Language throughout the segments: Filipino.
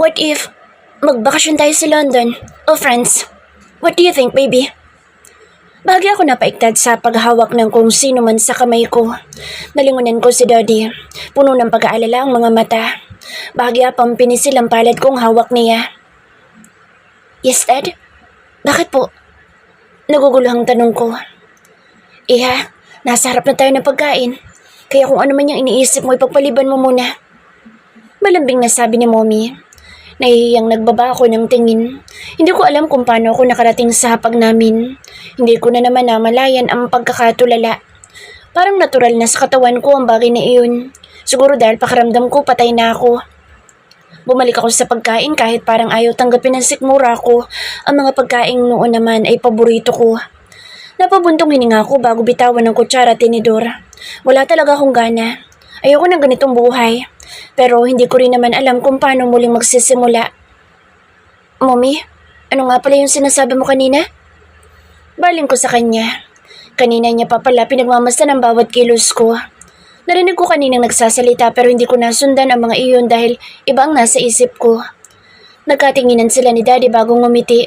What if magbakasyon tayo sa London? Oh, friends, what do you think, baby? Bahagi ako napaiktad sa paghawak ng kung sino man sa kamay ko. Nalingunan ko si Daddy. Puno ng pag-aalala ang mga mata. Bahagi pang pinisil ang palad kong hawak niya. Yes, Dad? Bakit po? Naguguluhang tanong ko. Iha, nasa harap na tayo ng pagkain. Kaya kung ano man yung iniisip mo, ipagpaliban mo muna. Malambing na sabi ni Mommy. Nahihiyang nagbaba ako ng tingin. Hindi ko alam kung paano ako nakarating sa hapag namin. Hindi ko na naman namalayan ang pagkakatulala. Parang natural na sa katawan ko ang bagay na iyon. Siguro dahil pakiramdam ko patay na ako. Bumalik ako sa pagkain kahit parang ayaw tanggapin ng sikmura ko. Ang mga pagkain noon naman ay paborito ko. Napabuntong hininga ko bago bitawan ng kutsara at tinidor. Wala talaga akong gana. Ayoko ng ganitong buhay. Pero hindi ko rin naman alam kung paano muling magsisimula. Mommy, ano nga pala yung sinasabi mo kanina? Baling ko sa kanya. Kanina niya pa pala pinagmamasdan ang bawat kilos ko. Narinig ko kaninang nagsasalita pero hindi ko nasundan ang mga iyon dahil iba ang nasa isip ko. Nagkatinginan sila ni Daddy bago ngumiti.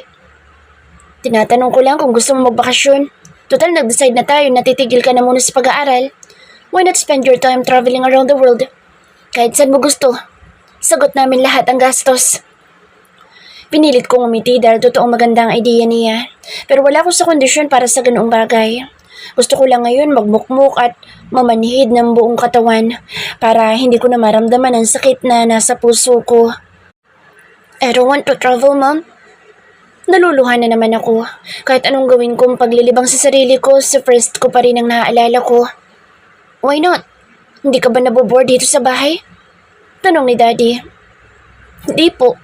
Tinatanong ko lang kung gusto mo magbakasyon. Total nag-decide na tayo na titigil ka na muna sa pag-aaral. Why not spend your time traveling around the world? Kahit saan mo gusto. Sagot namin lahat ang gastos. Pinilit kong umiti dahil totoong magandang idea niya. Pero wala ko sa kondisyon para sa ganoong bagay. Gusto ko lang ngayon magmukmuk at mamanhid ng buong katawan para hindi ko na maramdaman ang sakit na nasa puso ko. I don't want to travel, Mom. Naluluhan na naman ako. Kahit anong gawin kong paglilibang sa sarili ko, sa first ko pa rin ang naaalala ko. Why not? Hindi ka ba naboboard dito sa bahay? Tanong ni Daddy. Hindi po.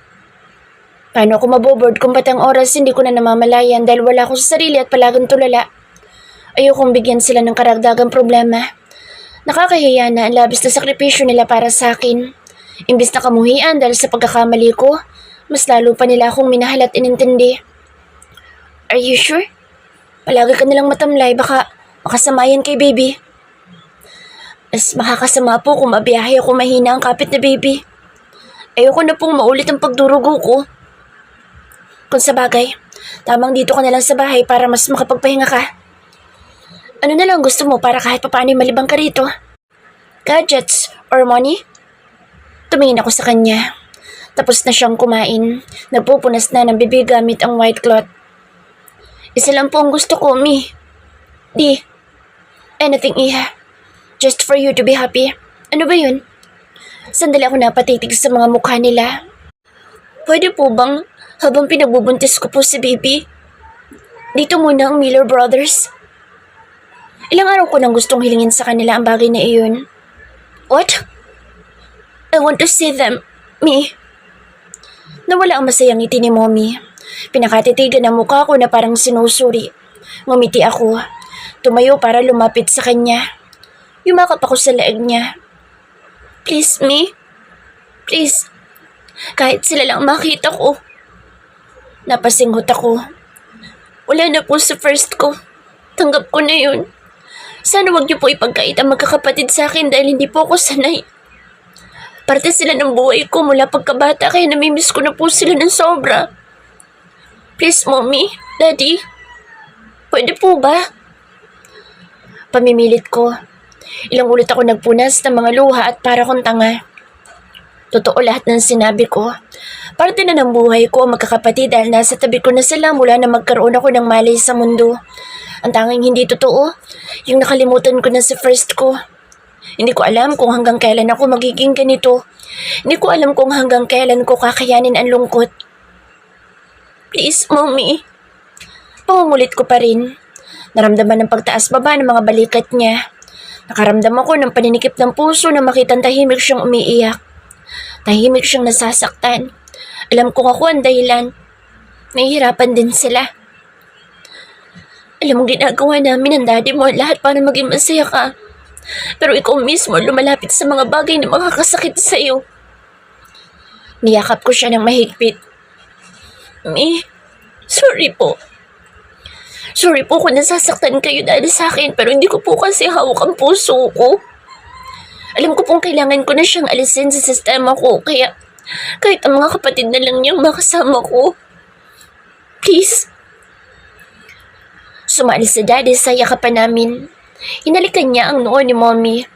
Paano ako maboboard kung batang oras hindi ko na namamalayan dahil wala ko sa sarili at palagang tulala? Ayokong bigyan sila ng karagdagang problema. Nakakahiya na ang labis na sakripisyo nila para sa akin. Imbis na kamuhian dahil sa pagkakamali ko, mas lalo pa nila akong minahal at inintindi. Are you sure? Palagi ka nilang matamlay, baka makasamayan kay baby. Mas makakasama po kung mabiyahe ako mahina ang kapit na baby. Ayoko na pong maulit ang pagdurugo ko. Kung sa bagay, tamang dito ka na lang sa bahay para mas makapagpahinga ka. Ano na lang gusto mo para kahit papaano'y malibang ka rito? Gadgets or money? Tumingin ako sa kanya. Tapos na siyang kumain. Nagpupunas na ng bibig gamit ang white cloth. Isa lang po ang gusto ko, Mi. Di. Anything, Iha. Just for you to be happy. Ano ba yun? Sandali ako napatitig sa mga mukha nila. Pwede po bang habang pinagbubuntis ko po si baby? Dito muna ang Miller Brothers. Ilang araw ko nang gustong hilingin sa kanila ang bagay na iyon. What? I want to see them, Mi. Nawala ang masayang ngiti ni Mommy. Pinakatitigan ang mukha ko na parang sinusuri. Ngumiti ako. Tumayo para lumapit sa kanya. Yumakap ako sa leeg niya. Please, Mi. Please. Kahit sila lang makita ko. Napasinghot ako. Wala na po sa first ko. Tanggap ko na yun. Sana wag niyo po ipagkait ang magkakapatid sa akin dahil hindi po ako sanay. Parte sila ng buhay ko mula pagkabata kaya namimiss ko na po sila ng sobra. Please, Mommy, Daddy. Pwede po ba? Pamimilit ko. Ilang ulit ako nagpunas ng mga luha at para kong tanga. Totoo lahat ng sinabi ko. Parte na ng buhay ko ang magkakapatid dahil nasa tabi ko na sila mula na magkaroon ako ng malay sa mundo. Ang tanging hindi totoo, yung nakalimutan ko na sa first ko. Hindi ko alam kung hanggang kailan ako magiging ganito. Hindi ko alam kung hanggang kailan ko kakayanin ang lungkot. Please, Mommy. Pangumulit ko pa rin. Naramdaman ng pagtaas-baba ng mga balikat niya. Nakaramdam ako ng paninikip ng puso na makitang tahimik siyang umiiyak. Tahimik siyang nasasaktan. Alam kong ako ang dahilan. Nahihirapan din sila. Alam mo ginagawa namin ng daddy mo lahat para maging masaya ka. Pero ikaw mismo lumalapit sa mga bagay na makakasakit sa iyo. Niyakap ko siya ng mahigpit. Mi, sorry po. Sorry po kung nasasaktan kayo dahil sa akin pero hindi ko po kasi hawak ang puso ko. Alam ko pong kailangan ko na siyang alisin sa sistema ko kaya Kahit ang mga kapatid na lang niyang makasama ko. Please. Sumalis si Daddy sa yakapan namin. Hinalikan niya ang noo ni Mommy.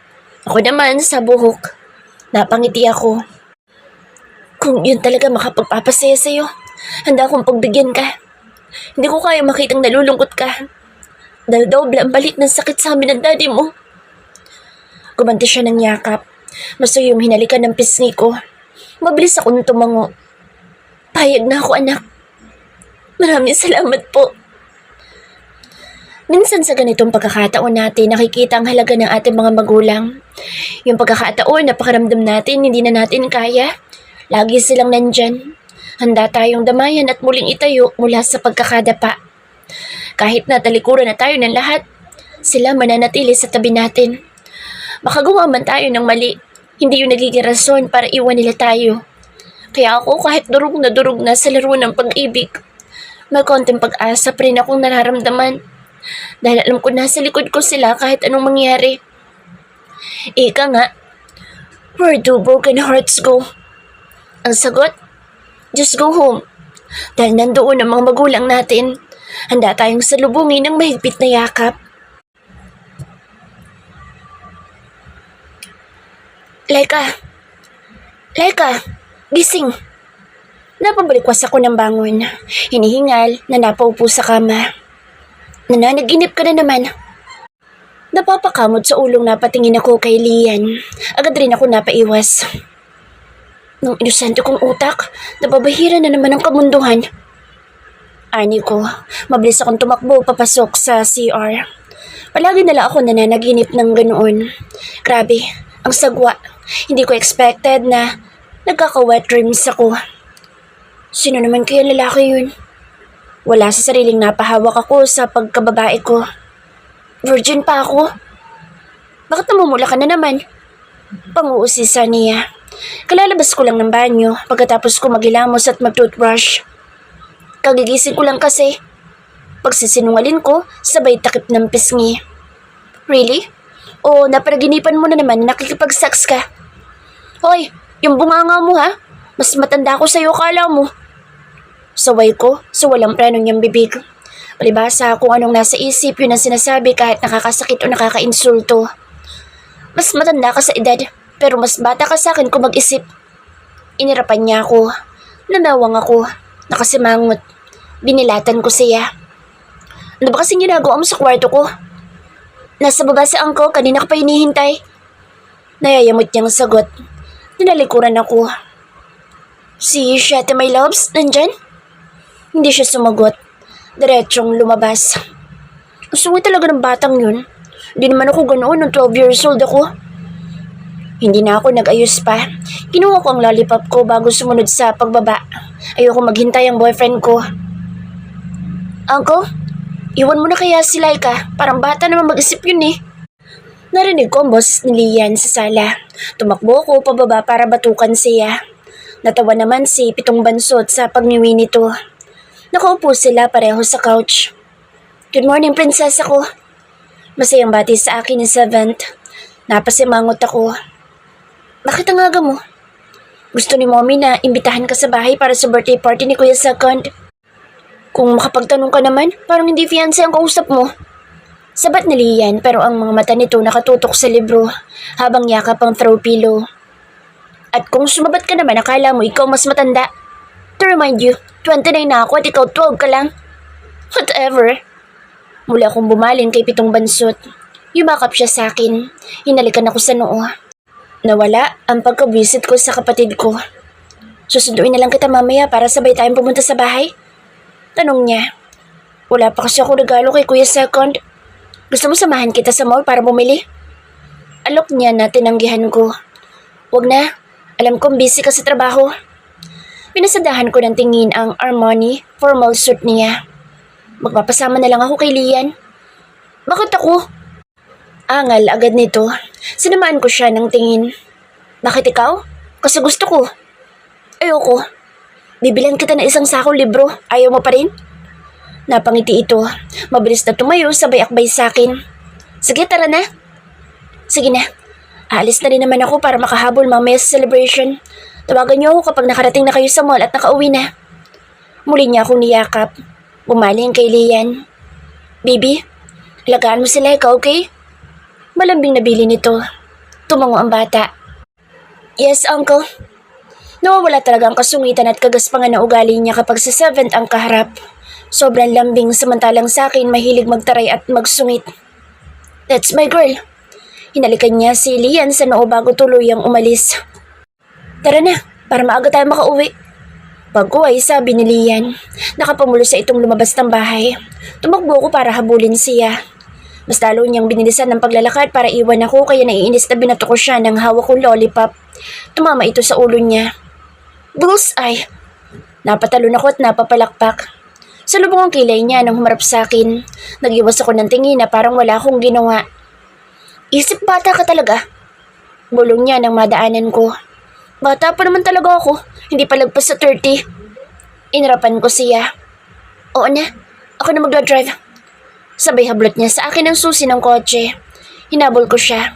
Ako naman sa buhok. Napangiti ako. Kung yun talaga makapagpapasaya sa'yo, handa akong pagbigyan ka. Hindi ko kaya makitang nalulungkot ka. Dahil doble ang balik ng sakit sa amin ng daddy mo. Gumanti siya ng yakap. Masuyong hinalikan ng pisngi ko. Mabilis akong tumango. Payag na ako, anak. Maraming salamat po. Minsan sa ganitong pagkakataon natin, nakikita ang halaga ng ating mga magulang. Yung pagkakataon na pakaramdam natin, hindi na natin kaya. Lagi silang nandyan. Handa tayong damayan at muling itayo mula sa pagkakadapa. Kahit na talikuran na tayo ng lahat, sila mananatili sa tabi natin. Makagawa man tayo ng mali, hindi yung nagiging rason para iwan nila tayo. Kaya ako kahit durog na sa laro ng pag-ibig, may konting pag-asa pa rin akong nararamdaman. Dahil alam ko na sa likod ko sila kahit anong mangyari. Ika nga, where do broken hearts go? Ang sagot, just go home. Dahil nandoon ang mga magulang natin, handa tayong salubungin ng mahigpit na yakap. Laika, gising. Napabalikwas ako ng bangon. Hinihingal na napaupo sa kama. Nananaginip ka na naman. Napapakamot sa ulong napatingin ako kay Lian. Agad rin ako napaiwas. Nung inosente kong utak, nababahira na naman ang kamunduhan. Ani ko, mabilis akong tumakbo papasok sa CR. Palagi nala ako nananaginip ng ganoon. Grabe, ang sagwa. Hindi ko expected na nagkaka-wet dreams ako. Sino naman kaya lalaki yun? Wala sa sariling napahawak ako sa pagkababae ko. Virgin pa ako. Bakit namumula ka na naman? Panguusisa niya. Kalalabas ko lang ng banyo pagkatapos ko maghilamos at mag-toothbrush. Kagigising ko lang kasi. Pagsisinungalin ko, sabay takip ng pisngi. Really? O naparaginipan mo na naman na nakikipag-sex ka? Hoy, yung bunganga mo ha? Mas matanda ko sa'yo, kala mo. Saway ko sa walang preno niyang bibig. Palibasa kung anong nasa isip yun ang sinasabi kahit nakakasakit o nakakainsulto. Mas matanda ka sa edad, pero mas bata ka sa akin kung mag-isip. Inirapan niya ako. Nanawang ako. Nakasimangot. Binilatan ko siya. Ano ba kasing ginagawa mo sa kwarto ko? Nasa baba si Uncle, kanina ka pa hinihintay. Nayayamot niyang sagot. Ninalikuran ako. Si Shete my loves, nandyan? Hindi siya sumagot. Diretsong lumabas. Ang sungit talaga ng batang yun. Hindi naman ako ganoon nung 12 years old ako. Hindi na ako nag-ayos pa. Kinuha ko ang lollipop ko bago sumunod sa pagbaba. Ayoko maghintay ang boyfriend ko. Uncle, iwan mo na kaya si Laika. Parang bata naman mag-isip yun eh. Narinig ko ang boses ni Lian sa sala. Tumakbo ako pababa para batukan siya. Natawa naman si Pitong Bansot sa pagniwi nito. Nakaupo sila pareho sa couch. Good morning, prinsesa ko. Masayang bati sa akin ni Seventh. Napasimangot ako. Bakit ang aga mo? Gusto ni Mommy na imbitahan ka sa bahay para sa birthday party ni Kuya Second. Kung makapagtanong ka naman, parang hindi fiancé ang kausap mo. Sabat ni Lian pero ang mga mata nito nakatutok sa libro habang yakap ang throw pillow. At kung sumabat ka naman, akala mo ikaw mas matanda. To remind you, 29 na ako at ikaw 12 ka lang. Whatever. Mula akong bumalin kay Pitong Bansot. Yumakap siya sa akin. Hinalikan ako sa noo. Nawala ang pagkabwisit ko sa kapatid ko. Susunduin na lang kita mamaya para sabay tayong pumunta sa bahay. Tanong niya. Wala pa kasi ako regalo kay Kuya Second. Gusto mo samahan kita sa mall para bumili? Alok niya na tinanggihan ko. Wag na. Alam kong busy ka sa trabaho. Pinasadahan ko ng tingin ang Armani formal suit niya. Magpapasama na lang ako kay Lian. Bakit ako? Angal agad nito. Sinamaan ko siya ng tingin. Bakit ikaw? Kasi gusto ko. Ayoko. Bibilan kita ng isang sakong libro. Ayaw mo pa rin? Napangiti ito. Mabilis na tumayo sabay akbay sa akin. Sige, tara na. Sige na. Aalis na rin naman ako para makahabol mamaya sa celebration. Tawagan niyo ako kapag nakarating na kayo sa mall at nakauwi na. Muli niya akong niyakap. Bumaling kay Lian. Baby, alagaan mo sila, ikaw okay? Malambing nabili nito. Tumango ang bata. Yes, uncle. Nawawala talaga ang kasungitan at kagaspangan ng ugali niya kapag sa 7th ang kaharap. Sobrang lambing samantalang sa akin mahilig magtaray at magsungit. That's my girl. Hinalikan niya si Lian sa noo bago tuluyang umalis. Tara na, para maaga tayo makauwi. Pagkuhay, sabi ni Lian. Nakapamulo sa itong lumabas ng bahay. Tumakbo ako para habulin siya. Mas lalo niyang binilisan ng paglalakad para iwan ako kaya naiinis na binato ko siya ng hawak kong lollipop. Tumama ito sa ulo niya. Bullseye! Napatalon ako at napapalakpak. Sa lubong ang kilay niya nang humarap sa akin. Nag-iwas ako ng tingin na parang wala akong ginawa. Isip bata ka talaga. Bulong niya nang madaanan ko. Bata pa naman talaga ako, hindi pa lagpas sa 30. Inarapan ko siya. Oo na, ako na magdadrive. Sabay hablot niya sa akin ang susi ng kotse. Hinabol ko siya.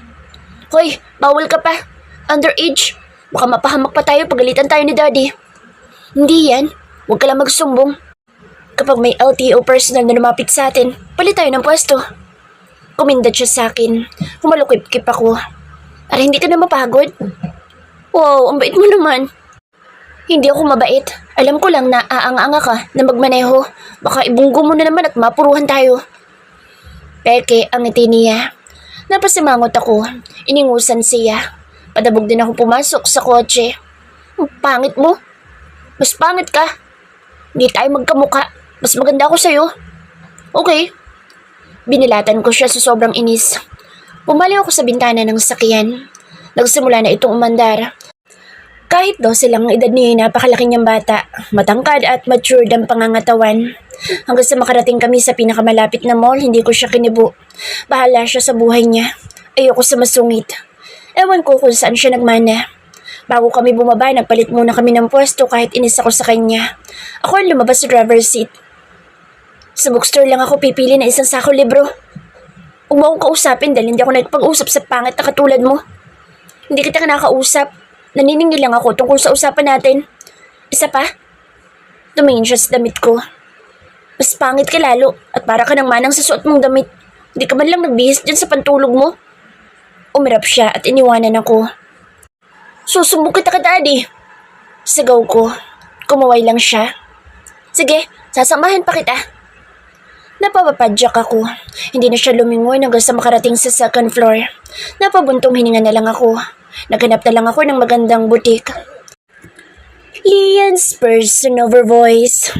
Hoy, bawal ka pa. Underage. Baka mapahamak pa tayo pagalitan tayo ni Daddy. Hindi yan, huwag ka lang magsumbong. Kapag may LTO personnel na lumapit sa atin, palit tayo ng pwesto. Kumindat siya sa akin. Humalukip-kip ako. Para hindi ka na mapagod. Wow, ang bait mo naman. Hindi ako mabait. Alam ko lang na aanga-anga ka na magmaneho. Baka ibunggo mo na naman at mapuruhan tayo. Peke ang ngiti niya. Napasimangot ako. Iningusan siya. Padabog din ako pumasok sa kotse. Ang pangit mo. Mas pangit ka. Hindi tayo magkamuka. Mas maganda ako sa'yo. Okay. Binilatan ko siya sa sobrang inis. Pumali ako sa bintana ng sakyan. Nagsimula na itong umandar. Kahit 12 lang ang edad niya, napakalaki niyang bata. Matangkad at matured ang pangangatawan. Hanggang sa makarating kami sa pinakamalapit na mall, hindi ko siya kinibo. Bahala siya sa buhay niya. Ayoko sa masungit. Ewan ko kung saan siya nagmana. Bago kami bumaba, nagpalit muna kami ng pwesto kahit inis ako sa kanya. Ako ang lumabas sa driver's seat. Sa bookstore lang ako pipili na isang sako libro. Huwag mo akong kausapin dahil hindi ako nagpag-usap sa pangit na katulad mo. Hindi kita nakausap. Naniningil lang ako tungkol sa usapan natin. Isa pa? Tumingin siya sa damit ko. Mas pangit ka lalo at para ka nang manang sa suot mong damit. Hindi ka man lang nagbihis dyan sa pantulog mo. Umirap siya at iniwanan ako. Susumbong kita ka, Daddy. Sigaw ko. Kumaway lang siya. Sige, sasamahan pa kita. Napapapadyak ako. Hindi na siya lumingon hanggang sa makarating sa 2nd floor. Napabuntong hininga na lang ako. Naghanap na lang ako ng magandang butik. Lian's person-over voice.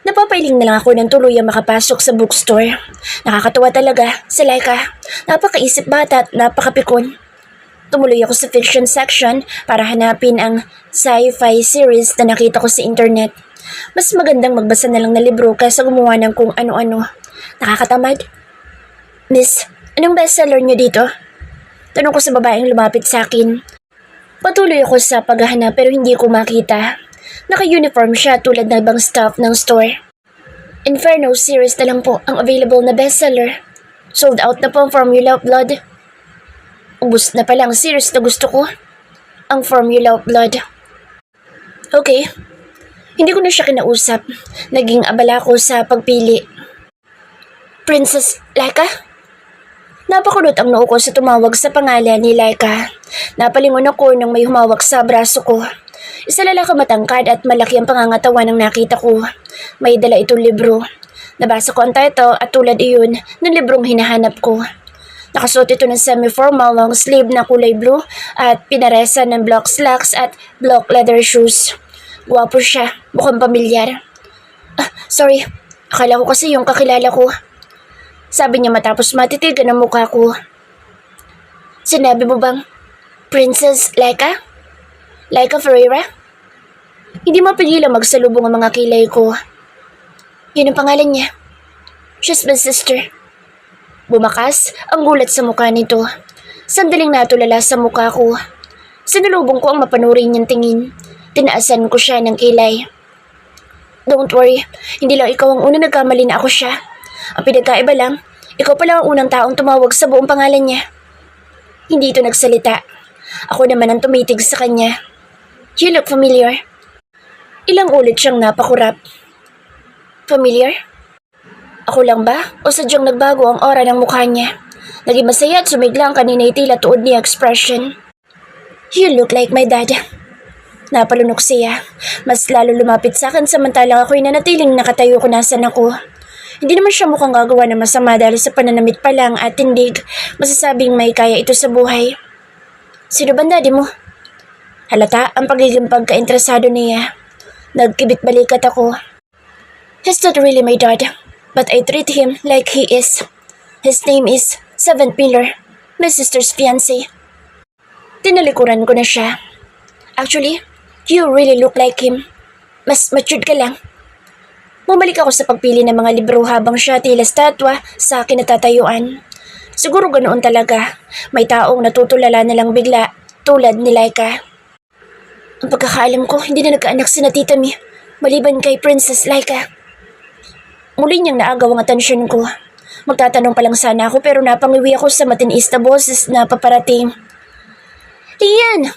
Napapailing na lang ako ng tuluyang makapasok sa bookstore. Nakakatuwa talaga, si Laika. Napakaisip bata at napakapikon. Tumuloy ako sa fiction section para hanapin ang sci-fi series na nakita ko sa internet. Mas magandang magbasa na lang na libro kaysa gumawa ng kung ano-ano. Nakakatamad. Miss, anong bestseller niyo dito? Tanong ko sa babaeng lumapit sa akin. Patuloy ako sa paghahanap pero hindi ko makita. Naka-uniform siya tulad ng ibang staff ng store. Inferno series na lang po ang available na bestseller. Sold out na po ang Formula of Blood. Ubus na pala ang series na gusto ko. Ang Formula of Blood. Okay. Hindi ko na siya kinausap. Naging abala ko sa pagpili. Princess Laika? Napakulot ang noo ko sa tumawag sa pangalan ni Laika. Napalingon ako nang may humawak sa braso ko. Isa lalaki matangkad at malaki ang pangangatawan ng nakita ko. May dala itong libro. Nabasa ko ang title at tulad iyon ng librong hinahanap ko. Nakasuot ito ng semi-formal long sleeve na kulay blue at pinaresa ng block slacks at block leather shoes. Gwapo siya, mukhang pamilyar. Sorry, akala ko kasi yung kakilala ko. Sabi niya matapos matitigan ang mukha ko. Sinabi mo bang Princess Laika? Laika Ferreira? Hindi mapigilang magsalubong ang mga kilay ko. Yun ang pangalan niya. She's my sister. Bumakas ang gulat sa mukha nito. Sandaling natulala sa mukha ko. Sinulubong ko ang mapanuring niyang tingin. Tinaasan ko siya ng kilay. Don't worry, hindi lang ikaw ang unang nagkamali na ako siya. Ang pinagkaiba lang, ikaw pala ang unang taong tumawag sa buong pangalan niya. Hindi ito nagsalita. Ako naman ang tumitig sa kanya. You look familiar. Ilang ulit siyang napakurap. Familiar? Ako lang ba? O sadyang nagbago ang aura ng mukha niya? Naging masaya at sumigla ang kanina'y tila tuod niya expression. You look like my dad. Napalunok siya. Mas lalo lumapit sa akin samantalang ako'y nanatiling nakatayo kung nasan ako. Hindi naman siya mukhang gagawa ng masama dahil sa pananamit pa lang at tindig masasabing may kaya ito sa buhay. Sino ba daddy mo? Halata ang pagiging pagkainteresado niya. Nagkibit balikat ako. He's not really my dad, but I treat him like he is. His name is Seventh Miller, my sister's fiancé. Tinalikuran ko na siya. Actually, you really look like him. Mas matured ka lang. Bumalik ako sa pagpili ng mga libro habang siya tila statwa sa akin natatayuan. Siguro ganoon talaga. May taong natutulala na lang bigla tulad ni Laika. Ang pagkakaalam ko, hindi na nagkaanak si na Tita Mi, maliban kay Princess Laika. Muli niyang naagaw ang atensyon ko. Magtatanong pa lang sana ako pero napangiwi ako sa matinis na boses na paparating. Lian!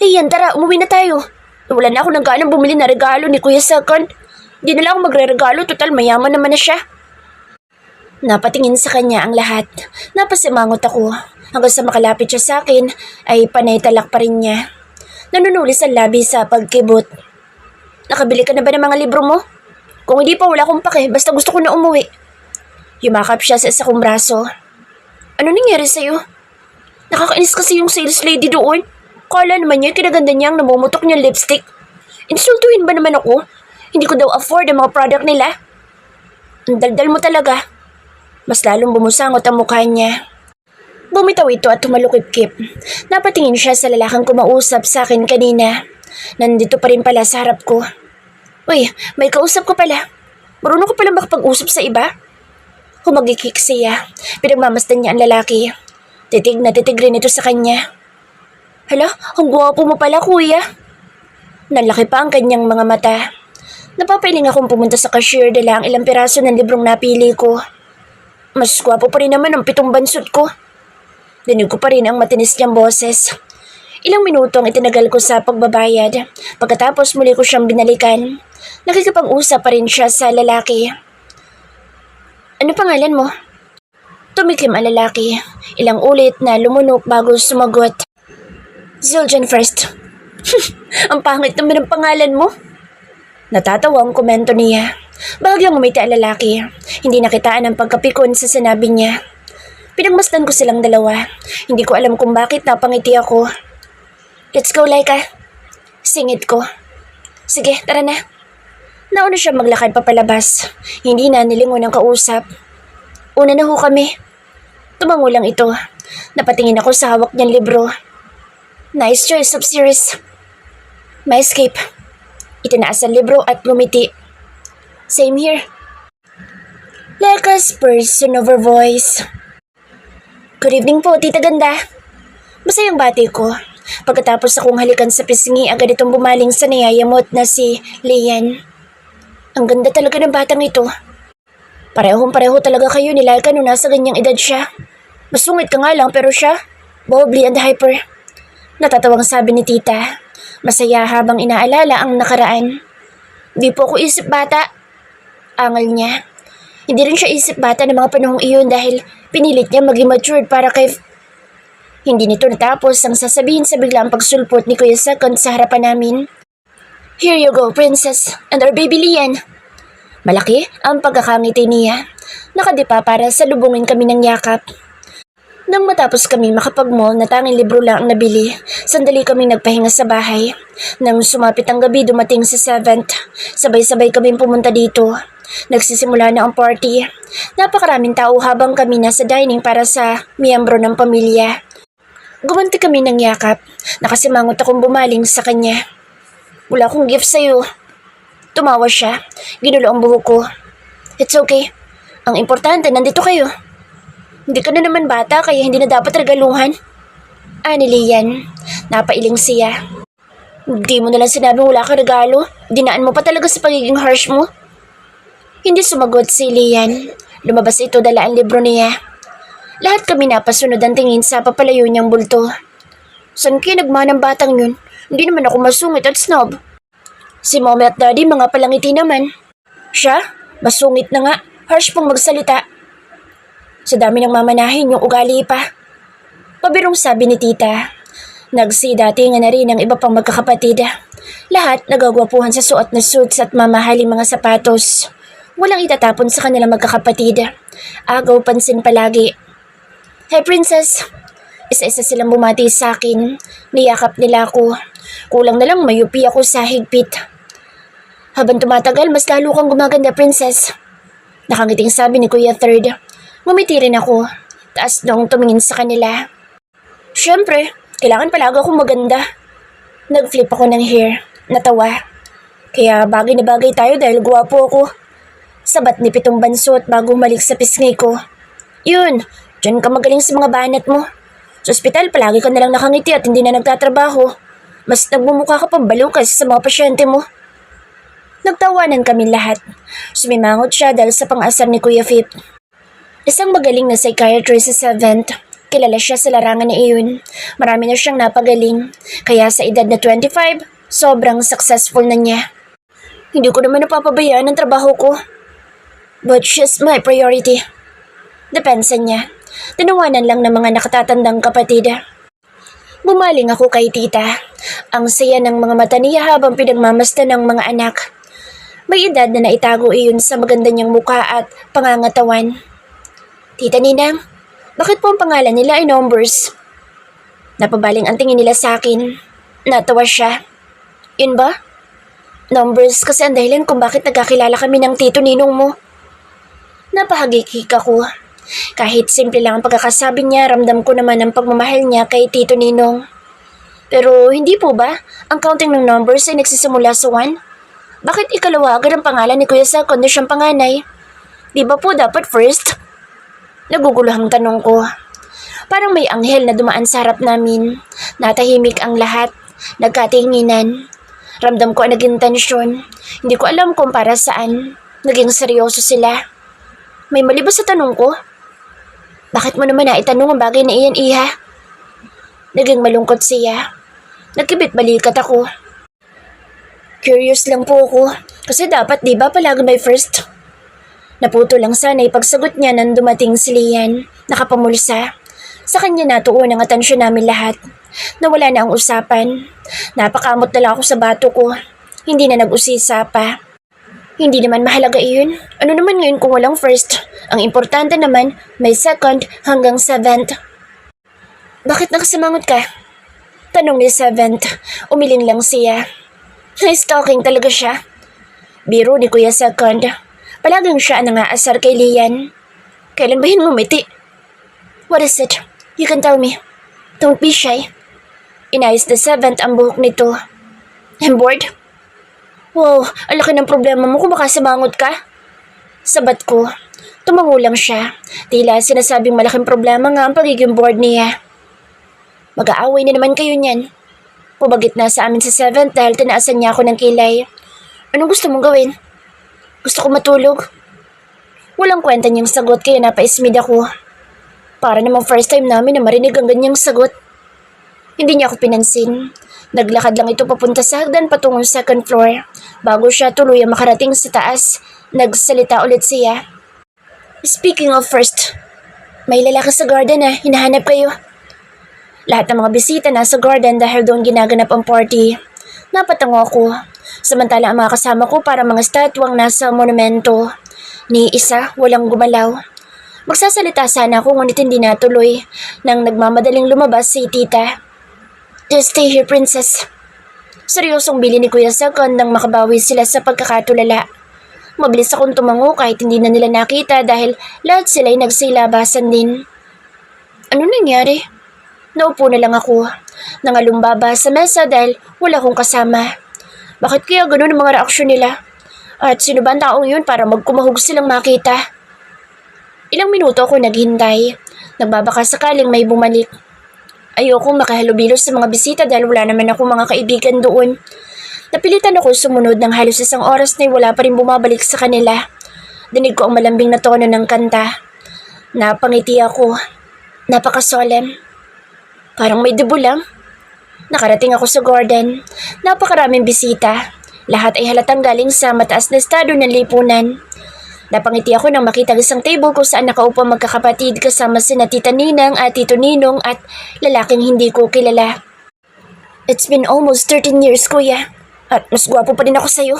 Lian, tara, umuwi na tayo. Wala na ako ng ganang bumili na regalo ni Kuya Second. Di na lang ako magre-regalo, total mayaman naman na siya. Napatingin sa kanya ang lahat. Napasimangot ako. Hanggang sa makalapit siya sa akin, ay panay talak pa rin niya. Nanunulis ang labi sa pagkibot. Nakabili ka na ba ng mga libro mo? Kung hindi pa, wala akong pake, basta gusto ko na umuwi. Yumakap siya sa isa kong braso. Ano nangyari sa'yo? Nakakainis kasi yung sales lady doon. Kala naman niya, kinaganda niya ang namumutok niyang lipstick. Insultuhin ba naman ako? Hindi ko daw afford ang mga product nila. Ang daldal mo talaga. Mas lalong bumusangot ang mukha niya. Bumitaw ito at tumalukip-kip. Napatingin siya sa lalakang kumausap sa akin kanina. Nandito pa rin pala sa harap ko. Uy, may kausap ko pala. Marunong ko pala makapag-usap sa iba? Humagikik siya. Pinagmamasdan niya ang lalaki. Titig na titig rin ito sa kanya. Hala, ang gwapo mo pala, kuya. Nalaki pa ang kanyang mga mata. Napapailing akong pumunta sa cashier dala ang ilang piraso ng librong napili ko. Mas gwapo pa rin naman ang 7 bansot ko. Dinig ko pa rin ang matinis niyang boses. Ilang minuto ang itinagal ko sa pagbabayad. Pagkatapos muli ko siyang binalikan. Nakikipag-usap pa rin siya sa lalaki. Ano pangalan mo? Tumikim ang lalaki. Ilang ulit na lumunok bago sumagot. Zildjian first. Ang pangit naman ang pangalan mo. Natatawa ang komento niya. Bahagyang umiti ang lalaki. Hindi nakitaan ang pagkapikon sa sinabi niya. Pinagmasdan ko silang dalawa. Hindi ko alam kung bakit napangiti ako. Let's go, Laika. Singit ko. Sige, tara na. Nauna siya maglakad papalabas. Hindi na nilingon ang kausap. Una na ho kami. Tumango lang ito. Napatingin ako sa hawak niyang libro. Nice choice of series. My Escape. Itinaas ang libro at ngumiti. Same here. Laika's person over voice. Good evening po, Tita Ganda. Masayang bati ko. Pagkatapos akong halikan sa pisngi, agad itong bumaling sa niyayamot na si Lian. Ang ganda talaga ng batang ito. Parehong-pareho talaga kayo ni Laika nung nasa ganyang edad siya. Masungit ka nga lang pero siya, bubbly and hyper. Natatawang sabi ni Tita. Masaya habang inaalala ang nakaraan. Di po ako isip bata. Angal niya. Hindi rin siya isip bata ng mga panahong iyon dahil pinilit niya maging matured para kay... Hindi nito natapos ang sasabihin sa biglang pagsulpot ni Kuya Second sa harapan namin. Here you go, princess, and our baby Lian. Malaki ang pagkakangiti niya. Nakadipa para salubungin kami ng yakap. Nang matapos kami makapag-mall na tanging libro lang ang nabili, sandali kami nagpahinga sa bahay. Nang sumapit ang gabi dumating sa 7th, sabay-sabay kaming pumunta dito. Nagsisimula na ang party. Napakaraming tao habang kami nasa dining para sa miyembro ng pamilya. Gumanti kami ng yakap. Nakasimangot akong bumaling sa kanya. Wala akong gift sa'yo. Tumawa siya. Ginulo ang buhok ko. It's okay. Ang importante, nandito kayo. Hindi ka na naman bata kaya hindi na dapat regaluhan. Ani Lian. Napailing siya. Hindi mo nalang sinabing wala kang regalo. Dinaan mo pa talaga sa pagiging harsh mo. Hindi sumagot si Lian. Lumabas ito dala ang libro niya. Lahat kami napasunod ang tingin sa papalayo niyang bulto. San kinagmanang batang yun? Hindi naman ako masungit at snob. Si mommy at daddy mga palangiti naman. Siya? Masungit na nga. Harsh pong magsalita. Sa dami ng mamanahin yung ugali pa. Pabirong sabi ni tita. Nagsidatingan na rin ang iba pang magkakapatid. Lahat nagagwapuhan sa suot na suits at mamahaling mga sapatos. Walang itatapon sa kanilang magkakapatid. Agaw pansin palagi. Hey princess! Isa-isa silang bumati sa akin. Niyakap nila ako. Kulang na lang mayupi ako sa higpit. Habang tumatagal, mas lalo kang gumaganda, princess. Nakangiting sabi ni Kuya Third. Ngumiti rin ako. Taas nung tumingin sa kanila. Siyempre, kailangan palagi akong maganda. Nag-flip ako ng hair. Natawa. Kaya bagay na bagay tayo dahil guwapo ako. Sabat ni Pitong Bansot bago umalik sa pisngi ko. Yun, dyan ka magaling sa mga banat mo. Sa ospital, palagi ka nalang nakangiti at hindi na nagtatrabaho. Mas nagmumukha ka pang balukas sa mga pasyente mo. Nagtawanan kami lahat. Sumimangot siya dahil sa pang-asar ni Kuya Fip. Isang magaling na psychiatrist sa 7th. Kilala siya sa larangan ni Iyon. Marami na siyang napagaling. Kaya sa edad na 25, sobrang successful na niya. Hindi ko naman napapabayaan ang trabaho ko. But she's my priority. Depensa niya. Tinawanan lang ng mga nakatatandang kapatid. Bumaling ako kay tita. Ang saya ng mga mata niya habang pinagmamasdan ng mga anak. May edad na naitago iyon sa maganda niyang muka at pangangatawan. Tita Ninang, bakit po ang pangalan nila ay Numbers? Napabaling ang tingin nila sa akin. Natawa siya. Yun ba? Numbers kasi ang dahilan kung bakit nagkakilala kami ng tito ninong mo. Napahagikik ako. Kahit simple lang ang pagkakasabi niya, ramdam ko naman ang pagmamahal niya kay Tito Ninong. Pero hindi po ba ang counting ng numbers ay nagsisimula sa 1? Bakit ikalawa agad ang pangalan ni Kuya sa kundi siyang panganay? Di ba po dapat first? Naguguluhang tanong ko. Parang may anghel na dumaan sa harap namin. Natahimik ang lahat. Nagkatinginan. Ramdam ko ang naging tensyon. Hindi ko alam kung para saan. Naging seryoso sila. May mali ba sa tanong ko? Bakit mo naman naitanong ang bagay na iyan, Iha? Naging malungkot siya. Nagkibit balikat ako. Curious lang po ako. Kasi dapat di ba palagi may first? Naputo lang sana ipagsagot niya nang dumating si Lian. Nakapamulsa. Sa kanya natuon ang atensyon namin lahat. Nawala na ang usapan. Napakamot na lang ako sa bato ko. Hindi na nag-usisa pa. Hindi naman mahalaga iyon. Ano naman ngayon kung walang first? Ang importante naman, may 2nd hanggang 7th. Bakit nakasamangot ka? Tanong ni 7th. Umiling lang siya. Stalking talaga siya. Biro ni Kuya 2nd. Palaging siya ang nangaasar kay Lian. Kailan ba yun ngumiti? What is it? You can tell me. Don't be shy. Inayos na 7th ang buhok nito. I'm bored. Wow, ang laki ng problema mo kung makasamangot ka. Sabat ko. Tumango lang siya. Tila sinasabing malaking problema nga ang pagiging bored niya. Mag-aaway na naman kayo niyan. Pabagit na sa amin sa 7th dahil tinaasan niya ako ng kilay. Anong gusto mong gawin? Gusto ko matulog. Walang kwenta niyang sagot kaya napaismid ako. Para namang first time namin na marinig ang ganyang sagot. Hindi niya ako pinansin. Naglakad lang ito papunta sa hagdan patungong 2nd floor. Bago siya tuluyang makarating sa taas, nagsalita ulit siya. Speaking of first, may lalaki sa garden na hinahanap kayo. Lahat ng mga bisita nasa garden dahil doon ginaganap ang party. Napatango ako. Samantala ang mga kasama ko para mga statwang nasa monumento. Ni isa, walang gumalaw. Magsasalita sana ako ngunit hindi natuloy nang nagmamadaling lumabas si tita. Just stay here, princess. Seryosong bili ni Kuya Second nang makabawi sila sa pagkakatulala. Mabilis akong tumango kahit hindi na nila nakita dahil lahat sila'y nagsilabasan din. Ano nangyari? Naupo na lang ako. Nangalumbaba sa mesa dahil wala akong kasama. Bakit kaya ganun ang mga reaksyon nila? At sino ba ang taong yun para magkumahog silang makita? Ilang minuto ako naghintay. Nagbabaka sakaling may bumalik. Ayokong makahalubilo sa mga bisita dahil wala naman ako mga kaibigan doon. Napilitan ako sumunod ng halos isang oras na wala pa rin bumabalik sa kanila. Dinig ko ang malambing na tono ng kanta. Napangiti ako. Napaka-solemn. Parang may debo lang. Nakarating ako sa garden. Napakaraming bisita. Lahat ay halatang galing sa mataas na estado ng lipunan. Napangiti ako nang makita ang isang table kung saan nakaupo magkakapatid kasama sina Tita Ninang at Tito Ninong at lalaking hindi ko kilala. It's been almost 13 years, kuya. At mas gwapo pa rin ako sa'yo.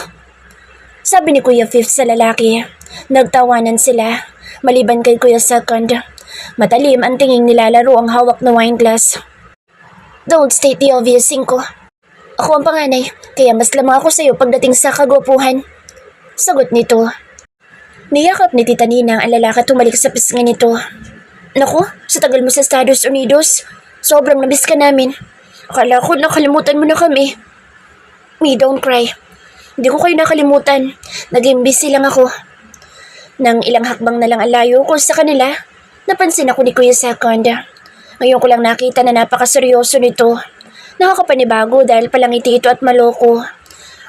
Sabi ni Kuya Fifth sa lalaki. Nagtawanan sila. Maliban kay Kuya Second. Matalim ang tinging nilalaro ang hawak na wine glass. Don't state the obvious, Cinco. Ako ang panganay, kaya mas lamang ako sa'yo pagdating sa kagwapuhan. Sagot nito. Niyakap ni Tita Ninang ang lalaki at tumalik sa pisngan nito. Naku, sa tagal mo sa Estados Unidos, sobrang namiss ka namin. Akala ko nakalimutan mo na kami. Me, don't cry. Hindi ko kayo nakalimutan. Naging busy lang ako. Nang ilang hakbang na lang ang layo ko sa kanila, napansin ako ni Kuya Second. Ngayon ko lang nakita na napakaseryoso nito. Nakakapanibago dahil palangiti ito at maloko.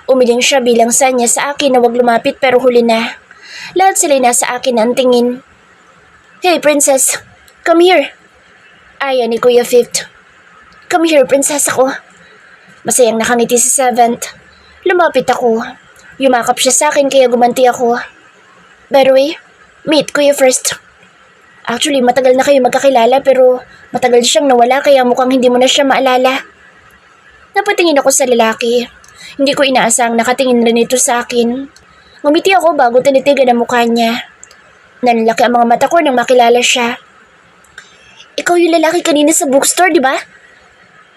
Umiling siya bilang sa niya sa akin na wag lumapit pero huli na. Lahat sila'y nasa akin ang tingin. Hey, princess. Come here. Aya ni Kuya Fifth. Come here, princess ako. Masayang nakangiti si Seventh. Lumapit ako. Yumakap siya sa akin kaya gumanti ako. By the way, meet Kuya First. Actually, matagal na kayo magkakilala pero matagal siyang nawala kaya mukhang hindi mo na siya maalala. Napatingin ako sa lalaki. Hindi ko inaasang nakatingin rin ito sa akin. Ngumiti ako bago tinitigan ang mukha niya. Nanlaki ang mga mata ko nang makilala siya. Ikaw yung lalaki kanina sa bookstore, di ba?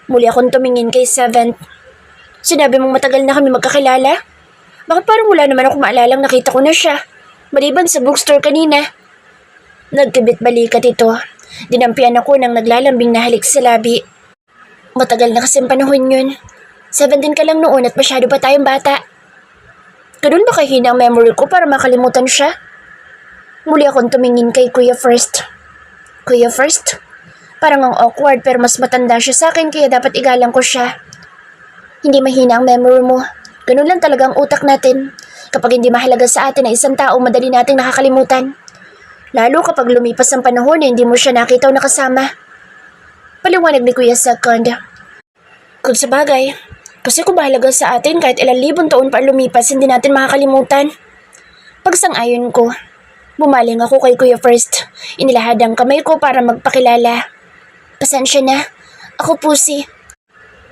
Muli akong tumingin kay Seventh. Sinabi mong matagal na kami magkakilala? Bakit parang wala naman ako maalalang nakita ko na siya? Maliban sa bookstore kanina. Nagkibit balikat ito. Dinampian ako nang naglalambing na halik sa labi. Matagal na kasing panahon yun. 17 ka lang noon at masyado pa tayong bata. Ganun ba kahina ang memory ko para makalimutan siya? Muli akong tumingin kay Kuya First. Kuya First? Parang ang awkward pero mas matanda siya sa akin kaya dapat igalang ko siya. Hindi mahina ang memory mo. Ganun lang talaga ang utak natin. Kapag hindi mahalaga sa atin na isang tao, madali nating nakakalimutan. Lalo kapag lumipas ang panahon na hindi mo siya nakita o nakasama. Paliwanag ni Kuya Second. Kung sa bagay, kasi kung mahalaga sa atin kahit ilang libong taon pa lumipas, hindi natin makakalimutan. Pagsang-ayon ko, bumaling ako kay Kuya First. Inilahad ang kamay ko para magpakilala. Pasensya na, ako po si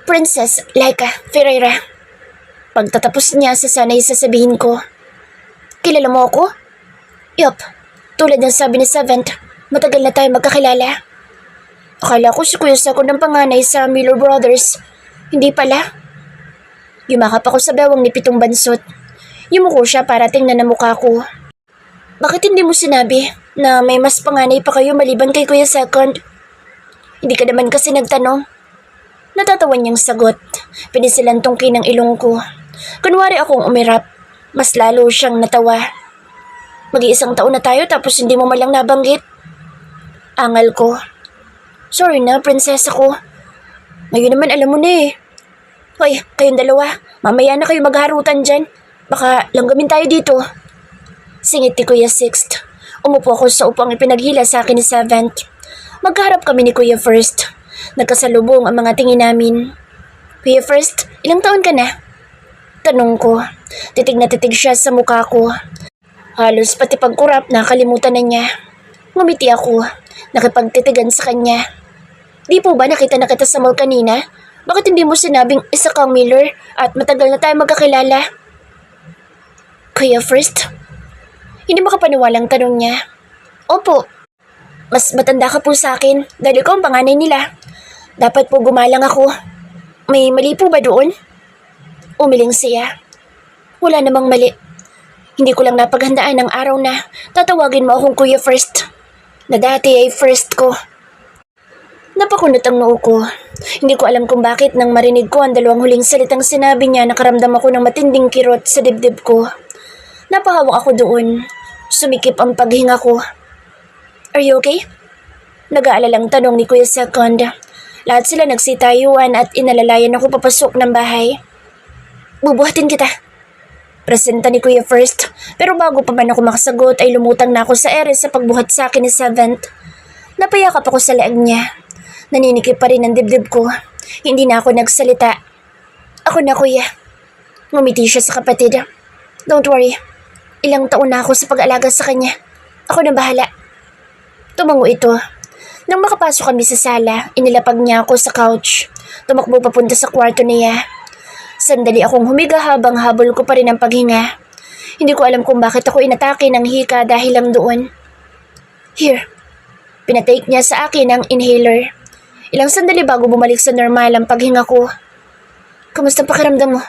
Princess Laika Ferreira. Pagtatapos niya sa sanay sasabihin ko, kilala mo ako? Yup, tulad ng sabi ni Seventh, matagal na tayo magkakilala. Akala ko si Kuya Second ng panganay sa Miller Brothers. Hindi pala. Yumakap ako sa bewang ni Pitong Bansot. Yumuko siya para tingnan ang mukha ko. Bakit hindi mo sinabi na may mas panganay pa kayo maliban kay Kuya Second? Hindi ka naman kasi nagtanong. Natatawa niyang sagot. Pinisilan tungkin ng ilong ko. Kunwari akong umirap. Mas lalo siyang natawa. Mag-iisang taon na tayo tapos hindi mo malang nabanggit. Angal ko. Sorry na, prinsesa ko. Ngayon naman alam mo na eh. Hoy, kayong dalawa, mamaya na kayo magharutan dyan. Baka langgamin tayo dito. Singit ni Kuya Sixth. Umupo ako sa upang ipinaghila sa akin ni Seventh. Magkaharap kami ni Kuya First. Nagkasalubong ang mga tingin namin. Kuya First, ilang taon ka na? Tanong ko. Titig na titig siya sa mukha ko. Halos pati pagkurap nakalimutan na niya. Ngumiti ako. Nakipagtitigan sa kanya. Di po ba nakita na kita sa mall kanina? Bakit hindi mo sinabing isa kang Miller at matagal na tayo magkakilala? Kuya First? Hindi makapaniwalang tanong niya. Opo. Mas matanda ka po sa akin dahil ikaw ang panganay nila. Dapat po gumalang ako. May mali po ba doon? Umiling siya. Wala namang mali. Hindi ko lang napaghandaan ng araw na tatawagin mo akong Kuya First. Na dati ay first ko. Napakunot ang noo ko. Hindi ko alam kung bakit nang marinig ko ang dalawang huling salitang sinabi niya nakaramdam ako ng matinding kirot sa dibdib ko. Napahawak ako doon. Sumikip ang paghinga ko. Are you okay? Nag-aalalang tanong ni Kuya Second. Lahat sila nagsitayuan at inalalayan ako papasok ng bahay. Bubuhatin kita. Presenta ni Kuya First. Pero bago pa man ako makasagot ay lumutang na ako sa ere sa pagbuhat sa akin ni Seventh. Napayakap ako sa leeg niya. Naninikip pa rin ang dibdib ko. Hindi na ako nagsalita. Ako na, kuya. Ngumiti siya sa kapatid. Don't worry. Ilang taon na ako sa pag-alaga sa kanya. Ako na bahala. Tumango ito. Nang makapasok kami sa sala, inilapag niya ako sa couch. Tumakbo papunta sa kwarto niya. Sandali akong humiga habang habol ko pa rin ang paghinga. Hindi ko alam kung bakit ako inatake ng hika dahil lang doon. Here. Pinatake niya sa akin ang inhaler. Ilang sandali bago bumalik sa normal ang paghinga ko. Kamusta ang pakiramdam mo?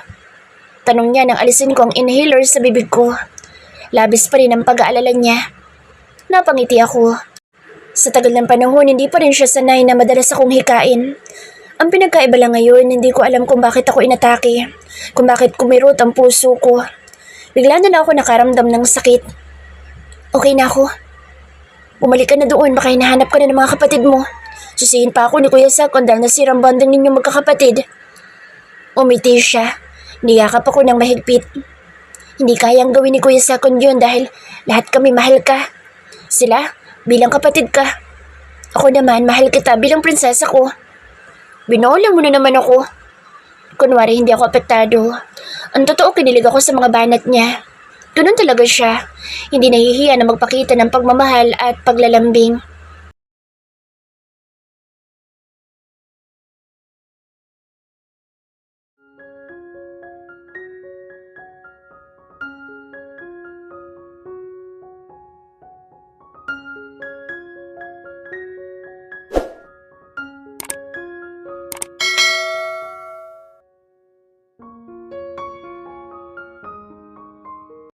Tanong niya nang alisin ko ang inhaler sa bibig ko. Labis pa rin ang pag-aalala niya. Napangiti ako. Sa tagal ng panahon, hindi pa rin siya sanay na madalas akong hikain. Ang pinagkaiba lang ngayon, hindi ko alam kung bakit ako inatake. Kung bakit kumirot ang puso ko. Bigla na ako nakaramdam ng sakit. Okay na ako. Bumalik ka na doon, baka hinahanap ka na ng mga kapatid mo. Susihin pa ako ni Kuya Sakon dahil nasirang bandang ninyong magkakapatid. Umiti siya. Niyakap ako ng mahigpit. Hindi kayang gawin ni Kuya Sakon yun dahil lahat kami mahal ka. Sila, bilang kapatid ka. Ako naman, mahal kita bilang prinsesa ko. Binola mo na naman ako. Kunwari hindi ako apektado. Ang totoo, kinilig ako sa mga banat niya. Ganun talaga siya. Hindi nahihiya na magpakita ng pagmamahal at paglalambing.